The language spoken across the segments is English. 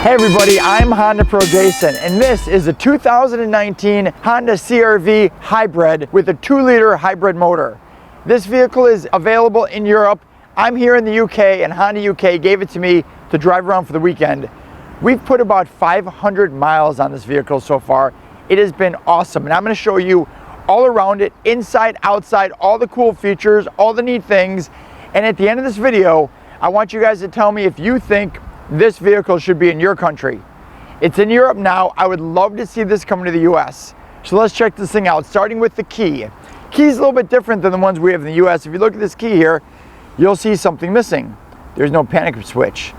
Hey everybody, I'm HondaPro Jason, and this is a 2019 Honda CRV hybrid with a 2-liter hybrid motor. This vehicle is available in Europe. I'm here in the UK, and Honda UK gave it to me to drive around for the weekend. We've put about 500 miles on this vehicle so far. It has been awesome, and I'm going to show you all around it, inside, outside, all the cool features, all the neat things. And at the end of this video, I want you guys to tell me if you think this vehicle should be in your country. It's in Europe now. I would love to see this coming to the US. So let's check this thing out, starting with the key. Key's a little bit different than the ones we have in the US. If you look at this key here, you'll see something missing. There's no panic switch.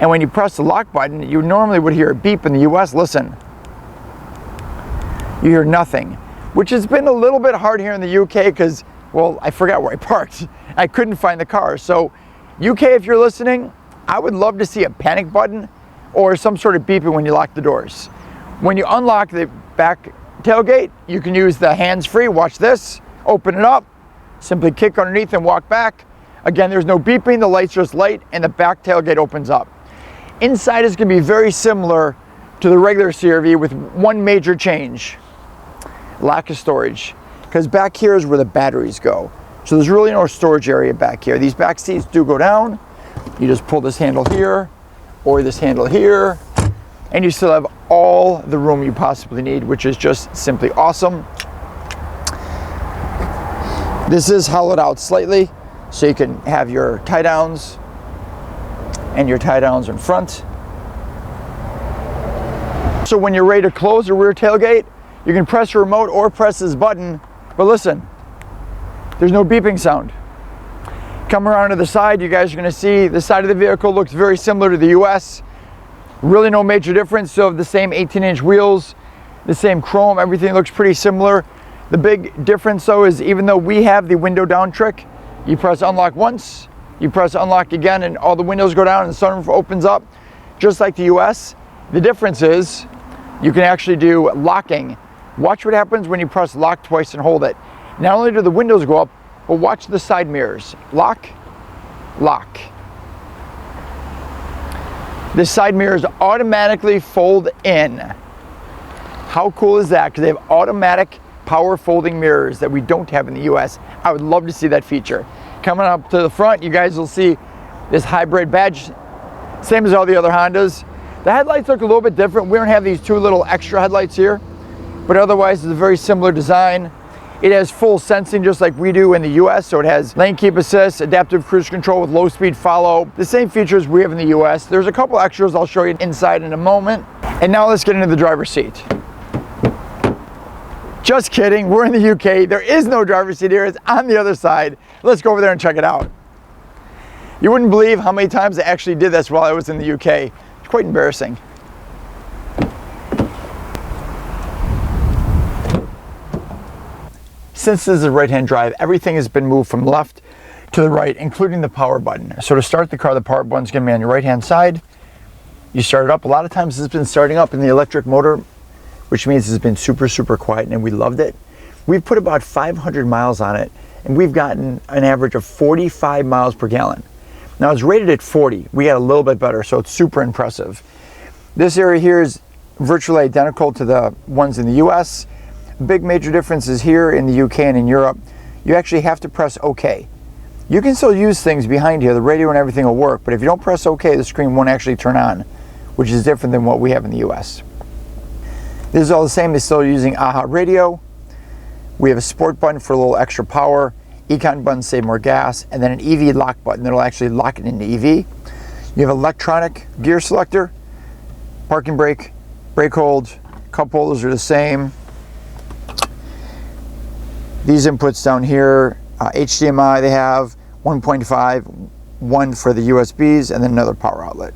And when you press the lock button, you normally would hear a beep in the US. Listen. You hear nothing, which has been a little bit hard here in the UK because, well, I forgot where I parked. I couldn't find the car. So UK, if you're listening, I would love to see a panic button or some sort of beeping when you lock the doors. When you unlock the back tailgate, you can use the hands-free. Watch this. Open it up, simply kick underneath and walk back. Again, there's no beeping, the lights just light, and the back tailgate opens up. Inside is going to be very similar to the regular CRV with one major change: lack of storage. Because back here is where the batteries go. So there's really no storage area back here. These back seats do go down. You just pull this handle here or this handle here, and you still have all the room you possibly need, which is just simply awesome. This is hollowed out slightly, so you can have your tie downs and your tie downs in front. So when you're ready to close the rear tailgate, you can press your remote or press this button, but listen, there's no beeping sound. Come around to the side, you guys are going to see the side of the vehicle looks very similar to the US. Really no major difference. So the same 18-inch wheels, the same chrome, everything looks pretty similar. The big difference though is, even though we have the window down trick, you press unlock once, you press unlock again, and all the windows go down and the sunroof opens up, just like the US. The difference is you can actually do locking. Watch what happens when you press lock twice and hold it. Not only do the windows go up, but watch the side mirrors. Lock, lock. The side mirrors automatically fold in. How cool is that? Because they have automatic power folding mirrors that we don't have in the US. I would love to see that feature. Coming up to the front, you guys will see this hybrid badge, same as all the other Hondas. The headlights look a little bit different. We don't have these two little extra headlights here, but otherwise it's a very similar design. It has full sensing just like we do in the US, so it has lane keep assist, adaptive cruise control with low speed follow, the same features we have in the US. There's a couple extras I'll show you inside in a moment. And now let's get into the driver's seat. Just kidding, we're in the UK. There is no driver's seat here, it's on the other side. Let's go over there and check it out. You wouldn't believe how many times I actually did this while I was in the UK. It's quite embarrassing. Since this is a right-hand drive, everything has been moved from left to the right, including the power button. So to start the car, the power button's going to be on your right-hand side. You start it up. A lot of times it's been starting up in the electric motor, which means it's been super, super quiet, and we loved it. We've put about 500 miles on it, and we've gotten an average of 45 miles per gallon. Now it's rated at 40. We got a little bit better, so it's super impressive. This area here is virtually identical to the ones in the US. Big major differences here in the UK and in Europe. You actually have to press OK. You can still use things behind here, the radio and everything will work, but if you don't press OK, the screen won't actually turn on, which is different than what we have in the US. This is all the same. They're still using AHA radio. We have a sport button for a little extra power, econ button, save more gas, and then an EV lock button that'll actually lock it into EV. You have electronic gear selector, parking brake, brake hold, cup holders are the same. These inputs down here, HDMI they have, 1.5, one for the USBs, and then another power outlet.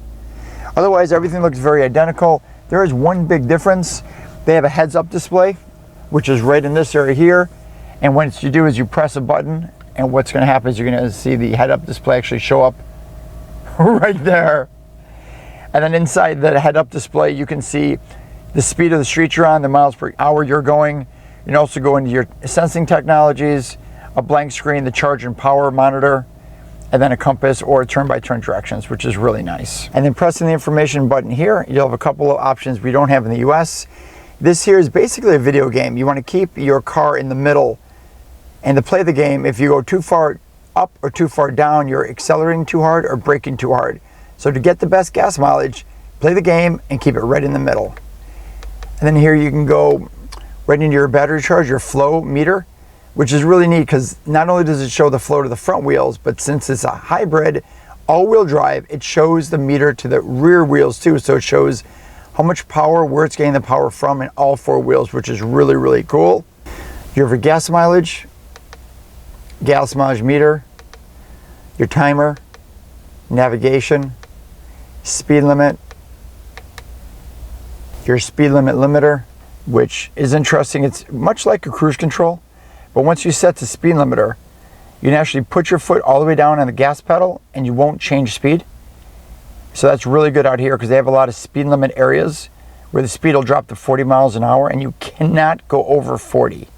Otherwise, everything looks very identical. There is one big difference. They have a heads-up display, which is right in this area here. And what you do is you press a button, and what's going to happen is you're going to see the head-up display actually show up right there. And then inside the head-up display, you can see the speed of the street you're on, the miles per hour you're going. You can also go into your sensing technologies, a blank screen, the charge and power monitor, and then a compass or turn-by-turn directions, which is really nice. And then pressing the information button here, you'll have a couple of options we don't have in the US. This here is basically a video game. You want to keep your car in the middle, and to play the game, if you go too far up or too far down, you're accelerating too hard or braking too hard. So to get the best gas mileage, play the game and keep it right in the middle. And then here you can go right into your battery charge, your flow meter, which is really neat because not only does it show the flow to the front wheels, but since it's a hybrid all-wheel drive, it shows the meter to the rear wheels too. So it shows how much power, where it's getting the power from in all four wheels, which is really, really cool. You have your gas mileage meter, your timer, navigation, speed limit, your speed limit limiter, which is interesting. It's much like a cruise control, but once you set the speed limiter, you can actually put your foot all the way down on the gas pedal and you won't change speed. So that's really good out here because they have a lot of speed limit areas where the speed will drop to 40 miles an hour and you cannot go over 40.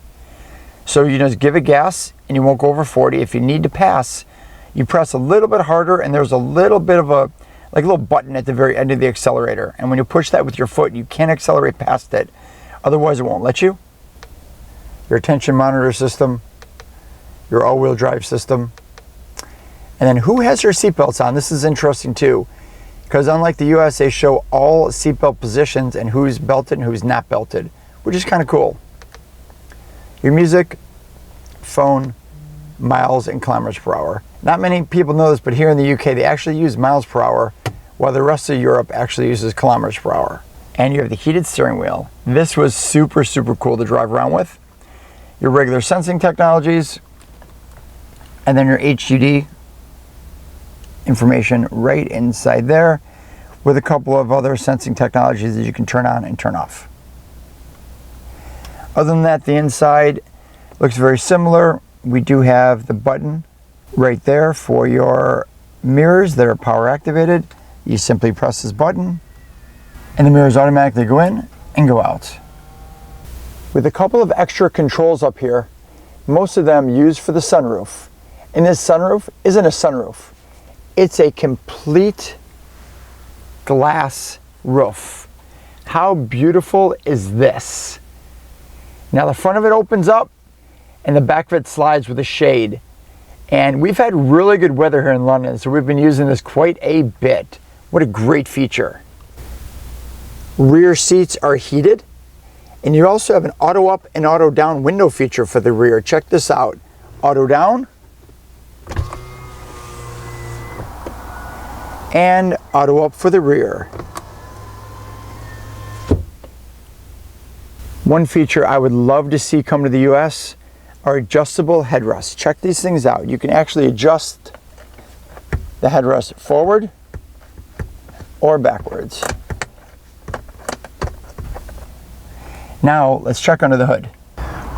So you just give it gas and you won't go over 40. If you need to pass, you press a little bit harder and there's a little bit of a little button at the very end of the accelerator. And when you push that with your foot, you can't accelerate past it. Otherwise it won't let you. Your attention monitor system, your all-wheel drive system. And then who has their seatbelts on? This is interesting too, because unlike the US, they show all seatbelt positions and who's belted and who's not belted, which is kind of cool. Your music, phone, miles, and kilometers per hour. Not many people know this, but here in the UK, they actually use miles per hour, while the rest of Europe actually uses kilometers per hour. And you have the heated steering wheel. This was super, super cool to drive around with. Your regular sensing technologies, and then your HUD information right inside there with a couple of other sensing technologies that you can turn on and turn off. Other than that, the inside looks very similar. We do have the button right there for your mirrors that are power activated. You simply press this button and the mirrors automatically go in and go out. With a couple of extra controls up here, most of them used for the sunroof. And this sunroof isn't a sunroof. It's a complete glass roof. How beautiful is this? Now the front of it opens up and the back of it slides with a shade. And we've had really good weather here in London, so we've been using this quite a bit. What a great feature. Rear seats are heated, and you also have an auto up and auto down window feature for the rear. Check this out. Auto down and auto up for the rear. One feature I would love to see come to the US are adjustable headrests. Check these things out. You can actually adjust the headrest forward or backwards. Now let's check under the hood.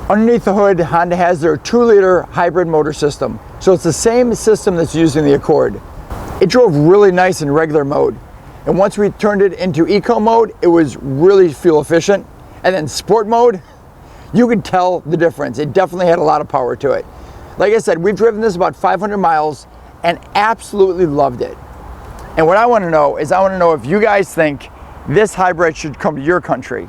Underneath the hood, Honda has their 2-liter hybrid motor system. So it's the same system that's used in the Accord. It drove really nice in regular mode. And once we turned it into eco mode, it was really fuel efficient. And then sport mode, you could tell the difference. It definitely had a lot of power to it. Like I said, we've driven this about 500 miles and absolutely loved it. And what I want to know is, I want to know if you guys think this hybrid should come to your country.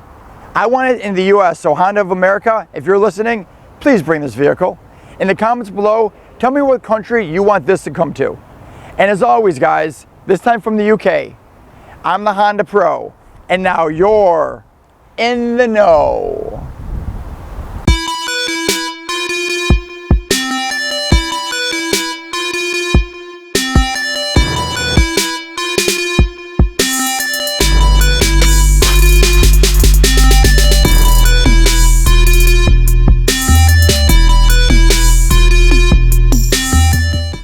I want it in the US, so Honda of America, if you're listening, please bring this vehicle. In the comments below, tell me what country you want this to come to. And as always, guys, this time from the UK, I'm the HondaPro, and now you're in the know.